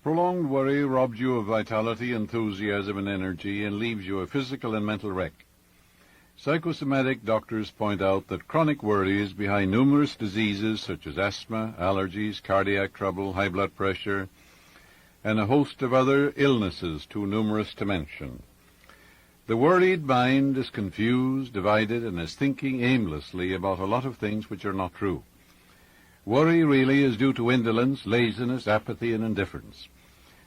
Prolonged worry robs you of vitality, enthusiasm, and energy and leaves you a physical and mental wreck. Psychosomatic doctors point out that chronic worry is behind numerous diseases such as asthma, allergies, cardiac trouble, high blood pressure, and a host of other illnesses too numerous to mention. The worried mind is confused, divided, and is thinking aimlessly about a lot of things which are not true. Worry really is due to indolence, laziness, apathy, and indifference.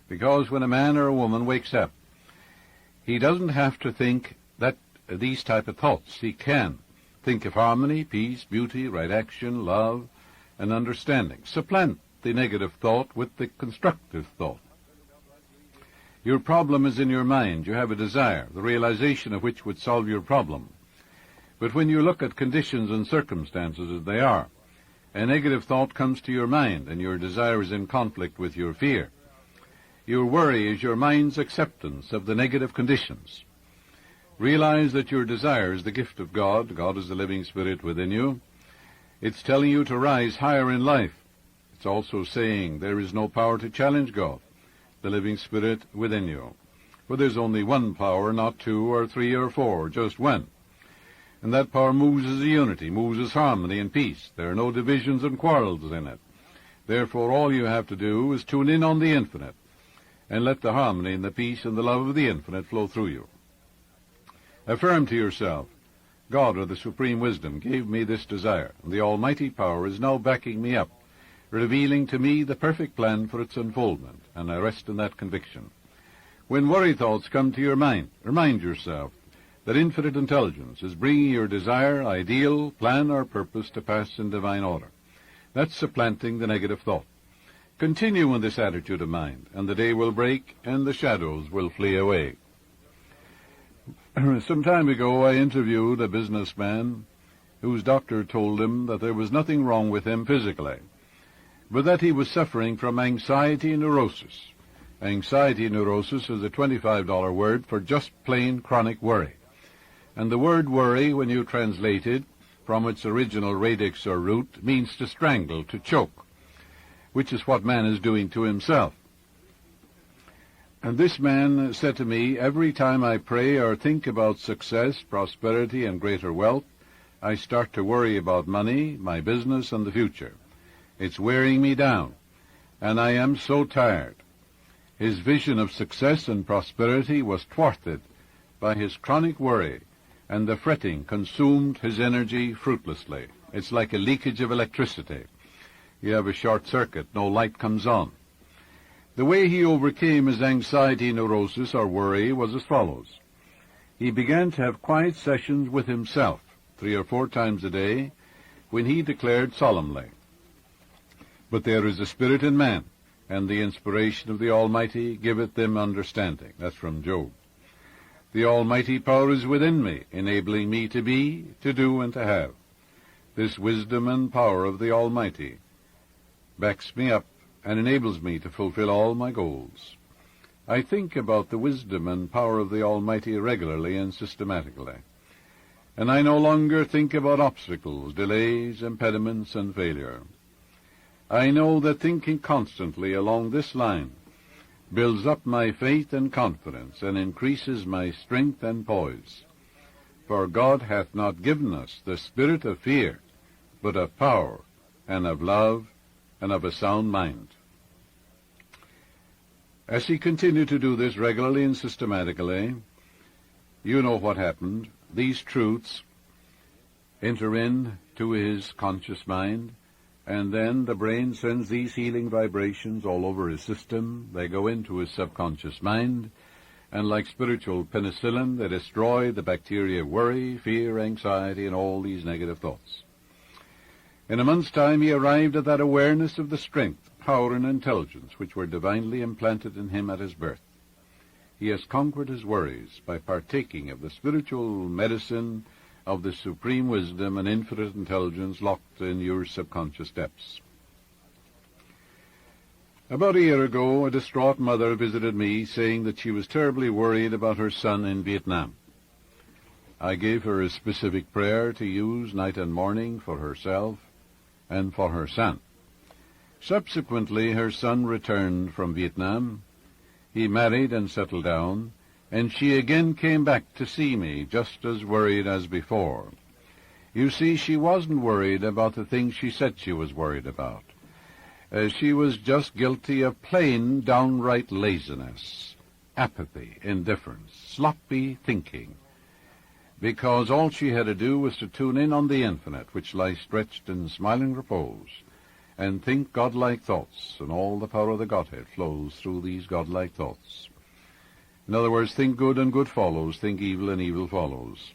Because when a man or a woman wakes up, he doesn't have to think these type of thoughts. He can think of harmony, peace, beauty, right action, love, and understanding. Supplant the negative thought with the constructive thought. Your problem is in your mind. You have a desire, the realization of which would solve your problem. But when you look at conditions and circumstances as they are, a negative thought comes to your mind, and your desire is in conflict with your fear. Your worry is your mind's acceptance of the negative conditions. Realize that your desire is the gift of God. God is the living spirit within you. It's telling you to rise higher in life. It's also saying there is no power to challenge God, the living spirit within you. For there's only one power, not two or three or four, just one. And that power moves as a unity, moves as harmony and peace. There are no divisions and quarrels in it. Therefore, all you have to do is tune in on the infinite and let the harmony and the peace and the love of the infinite flow through you. Affirm to yourself, God, or the supreme wisdom, gave me this desire, and the almighty power is now backing me up, revealing to me the perfect plan for its unfoldment, and I rest in that conviction. When worry thoughts come to your mind, remind yourself that infinite intelligence is bringing your desire, ideal, plan, or purpose to pass in divine order. That's supplanting the negative thought. Continue in this attitude of mind, and the day will break, and the shadows will flee away. Some time ago, I interviewed a businessman whose doctor told him that there was nothing wrong with him physically, but that he was suffering from anxiety neurosis. Anxiety neurosis is a $25 word for just plain chronic worry. And the word worry, when you translate it from its original radix or root, means to strangle, to choke, which is what man is doing to himself. And this man said to me, every time I pray or think about success, prosperity, and greater wealth, I start to worry about money, my business, and the future. It's wearing me down, and I am so tired. His vision of success and prosperity was thwarted by his chronic worry, and the fretting consumed his energy fruitlessly. It's like a leakage of electricity. You have a short circuit, no light comes on. The way he overcame his anxiety neurosis or worry was as follows. He began to have quiet sessions with himself 3 or 4 times a day, when he declared solemnly, "But there is a spirit in man, and the inspiration of the Almighty giveth them understanding." That's from Job. The almighty power is within me, enabling me to be, to do, and to have. This wisdom and power of the Almighty backs me up and enables me to fulfill all my goals. I think about the wisdom and power of the Almighty regularly and systematically, and I no longer think about obstacles, delays, impediments, and failure. I know that thinking constantly along this line builds up my faith and confidence, and increases my strength and poise. For God hath not given us the spirit of fear, but of power, and of love, and of a sound mind. As he continued to do this regularly and systematically, you know what happened. These truths enter into his conscious mind, and then the brain sends these healing vibrations all over his system. They go into his subconscious mind, and like spiritual penicillin, they destroy the bacteria of worry, fear, anxiety, and all these negative thoughts. In a month's time, he arrived at that awareness of the strength, power, and intelligence which were divinely implanted in him at his birth. He has conquered his worries by partaking of the spiritual medicine of the supreme wisdom and infinite intelligence locked in your subconscious depths. About a year ago, a distraught mother visited me, saying that she was terribly worried about her son in Vietnam. I gave her a specific prayer to use night and morning for herself and for her son. Subsequently, her son returned from Vietnam. He married and settled down, and she again came back to see me, just as worried as before. You see, she wasn't worried about the things she said she was worried about. She was just guilty of plain, downright laziness, apathy, indifference, sloppy thinking, because all she had to do was to tune in on the infinite, which lies stretched in smiling repose, and think godlike thoughts, and all the power of the Godhead flows through these godlike thoughts. In other words, think good and good follows, think evil and evil follows.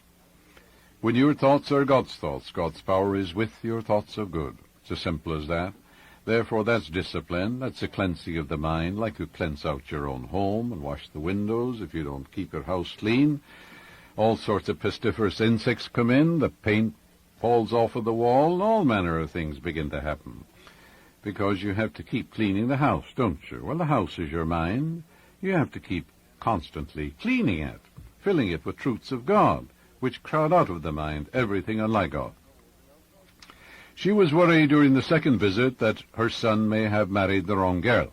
When your thoughts are God's thoughts, God's power is with your thoughts of good. It's as simple as that. Therefore, that's discipline. That's a cleansing of the mind, like you cleanse out your own home and wash the windows if you don't keep your house clean. All sorts of pestiferous insects come in, the paint falls off of the wall, and all manner of things begin to happen. Because you have to keep cleaning the house, don't you? Well, the house is your mind. You have to keep constantly cleaning it, filling it with truths of God, which crowd out of the mind everything unlike God. She was worried during the second visit that her son may have married the wrong girl.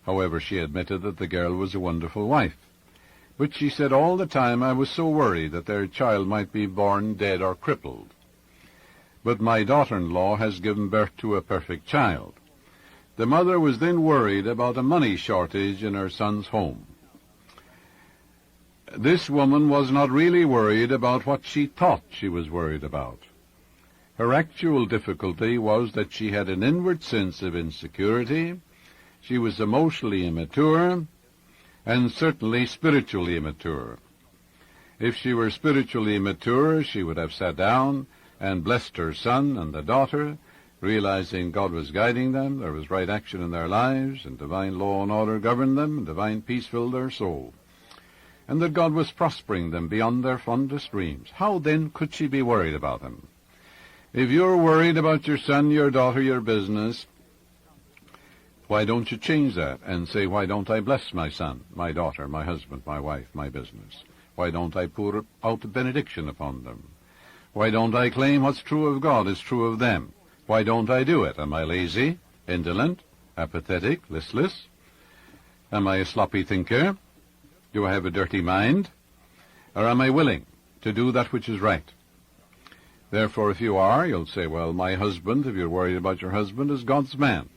However, she admitted that the girl was a wonderful wife. But she said all the time, I was so worried that their child might be born dead or crippled. But my daughter-in-law has given birth to a perfect child. The mother was then worried about a money shortage in her son's home. This woman was not really worried about what she thought she was worried about. Her actual difficulty was that she had an inward sense of insecurity, she was emotionally immature, and certainly spiritually immature. If she were spiritually immature, she would have sat down and blessed her son and the daughter, realizing God was guiding them, there was right action in their lives, and divine law and order governed them, and divine peace filled their soul, and that God was prospering them beyond their fondest dreams. How then could she be worried about them? If you're worried about your son, your daughter, your business, why don't you change that and say, why don't I bless my son, my daughter, my husband, my wife, my business? Why don't I pour out a benediction upon them? Why don't I claim what's true of God is true of them? Why don't I do it? Am I lazy, indolent, apathetic, listless? Am I a sloppy thinker? Do I have a dirty mind? Or am I willing to do that which is right? Therefore, if you are, you'll say, well, my husband, if you're worried about your husband, is God's man.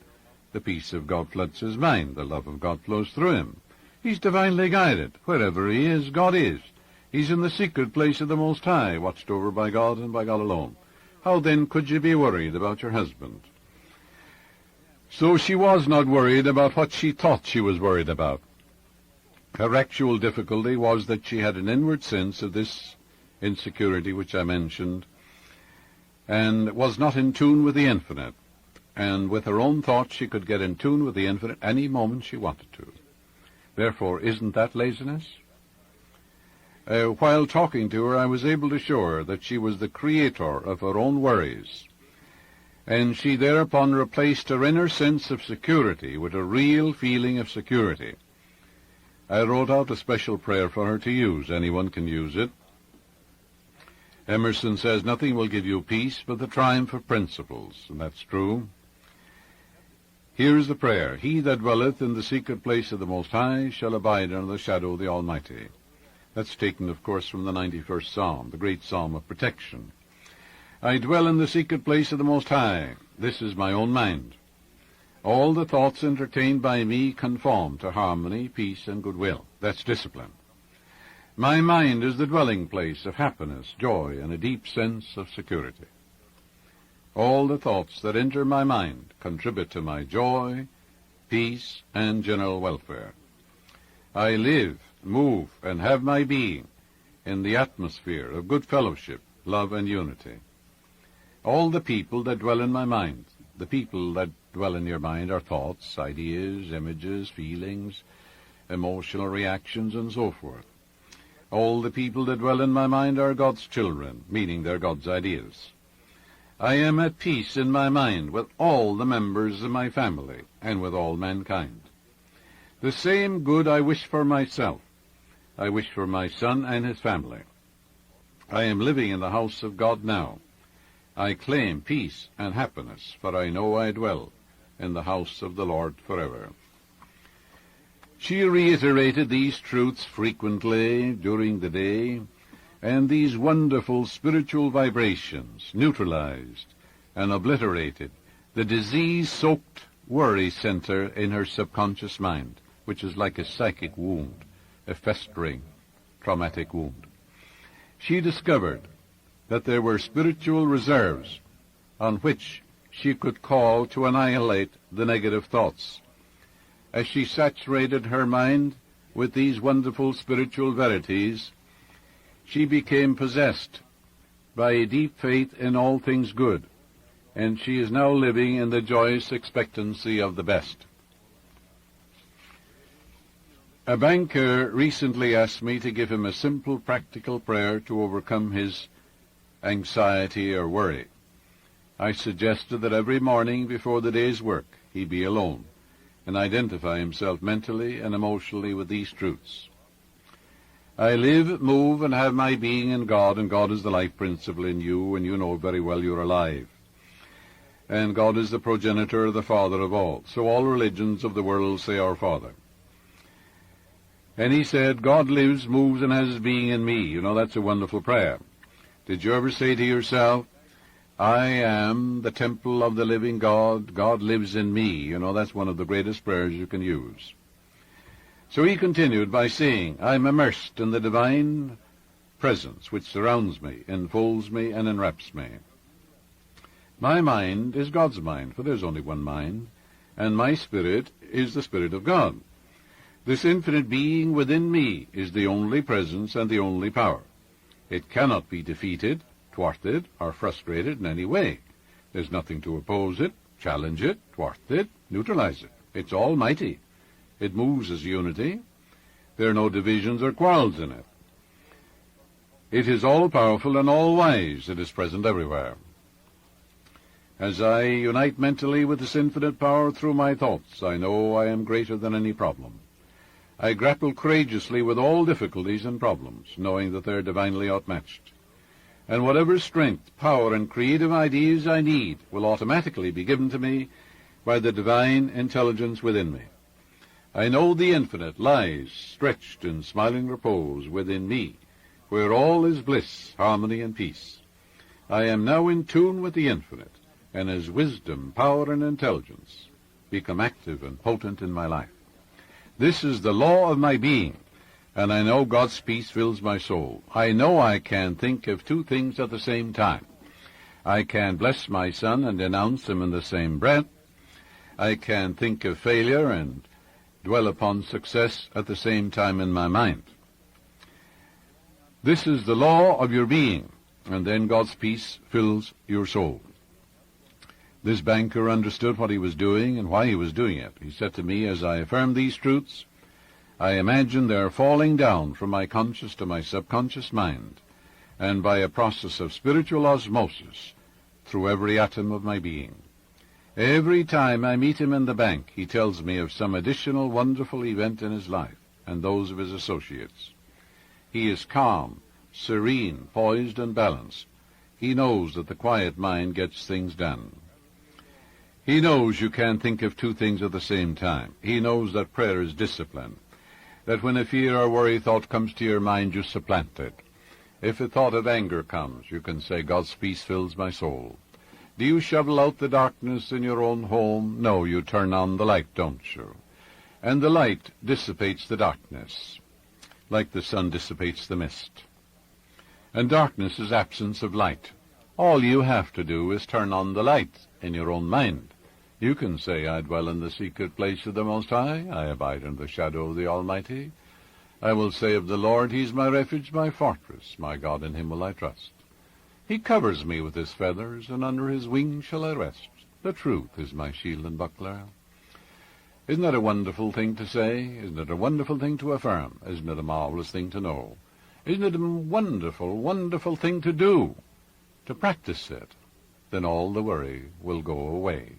The peace of God floods his mind. The love of God flows through him. He's divinely guided. Wherever he is, God is. He's in the secret place of the Most High, watched over by God and by God alone. How then could you be worried about your husband? So she was not worried about what she thought she was worried about. Her actual difficulty was that she had an inward sense of this insecurity which I mentioned, and was not in tune with the infinite. And with her own thoughts, she could get in tune with the infinite any moment she wanted to. Therefore, isn't that laziness? While talking to her, I was able to show her that she was the creator of her own worries, and she thereupon replaced her inner sense of security with a real feeling of security. I wrote out a special prayer for her to use. Anyone can use it. Emerson says, nothing will give you peace but the triumph of principles, and that's true. Here's the prayer. He that dwelleth in the secret place of the Most High shall abide under the shadow of the Almighty. That's taken, of course, from the 91st Psalm, the great psalm of protection. I dwell in the secret place of the Most High. This is my own mind. All the thoughts entertained by me conform to harmony, peace, and goodwill. That's discipline. My mind is the dwelling place of happiness, joy, and a deep sense of security. All the thoughts that enter my mind contribute to my joy, peace, and general welfare. I live, move, and have my being in the atmosphere of good fellowship, love, and unity. All the people that dwell in my mind, the people that dwell in your mind are thoughts, ideas, images, feelings, emotional reactions, and so forth. All the people that dwell in my mind are God's children, meaning they're God's ideas. I am at peace in my mind with all the members of my family and with all mankind. The same good I wish for myself, I wish for my son and his family. I am living in the house of God now. I claim peace and happiness, for I know I dwell in the house of the Lord forever. She reiterated these truths frequently during the day, and these wonderful spiritual vibrations neutralized and obliterated the disease-soaked worry center in her subconscious mind, which is like a psychic wound, a festering traumatic wound. She discovered that there were spiritual reserves on which she could call to annihilate the negative thoughts. As she saturated her mind with these wonderful spiritual verities, she became possessed by a deep faith in all things good, and she is now living in the joyous expectancy of the best. A banker recently asked me to give him a simple practical prayer to overcome his anxiety or worry. I suggested that every morning before the day's work he be alone and identify himself mentally and emotionally with these truths. I live, move, and have my being in God, and God is the life principle in you, and you know very well you're alive. And God is the progenitor, the Father of all. So all religions of the world say our Father. And he said, God lives, moves, and has his being in me. You know, that's a wonderful prayer. Did you ever say to yourself, I am the temple of the living God, God lives in me? You know, that's one of the greatest prayers you can use. So he continued by saying, I'm immersed in the divine presence which surrounds me, enfolds me, and enwraps me. My mind is God's mind, for there's only one mind, and my spirit is the Spirit of God. This infinite being within me is the only presence and the only power. It cannot be defeated, thwarted, or frustrated in any way. There's nothing to oppose it, challenge it, thwart it, neutralize it. It's almighty. It moves as unity. There are no divisions or quarrels in it. It is all-powerful and all-wise. It is present everywhere. As I unite mentally with this infinite power through my thoughts, I know I am greater than any problem. I grapple courageously with all difficulties and problems, knowing that they're divinely outmatched. And whatever strength, power, and creative ideas I need will automatically be given to me by the divine intelligence within me. I know the infinite lies stretched in smiling repose within me, where all is bliss, harmony, and peace. I am now in tune with the infinite, and as wisdom, power, and intelligence become active and potent in my life. This is the law of my being, and I know God's peace fills my soul. I know I can think of two things at the same time. I can bless my son and denounce him in the same breath. I can think of failure and dwell upon success at the same time in my mind. This is the law of your being, and then God's peace fills your soul. This banker understood what he was doing and why he was doing it. He said to me, as I affirmed these truths, I imagine they are falling down from my conscious to my subconscious mind, and by a process of spiritual osmosis through every atom of my being. Every time I meet him in the bank, he tells me of some additional wonderful event in his life and those of his associates. He is calm, serene, poised, and balanced. He knows that the quiet mind gets things done. He knows you can't think of two things at the same time. He knows that prayer is discipline, that when a fear or worry thought comes to your mind, you supplant it. If a thought of anger comes, you can say, God's peace fills my soul. Do you shovel out the darkness in your own home? No, you turn on the light, don't you? And the light dissipates the darkness, like the sun dissipates the mist. And darkness is absence of light. All you have to do is turn on the light in your own mind. You can say, I dwell in the secret place of the Most High. I abide in the shadow of the Almighty. I will say of the Lord, He's my refuge, my fortress. My God, in Him will I trust. He covers me with His feathers, and under His wings shall I rest. The truth is my shield and buckler. Isn't that a wonderful thing to say? Isn't it a wonderful thing to affirm? Isn't it a marvelous thing to know? Isn't it a wonderful, wonderful thing to do? To practice it, then all the worry will go away.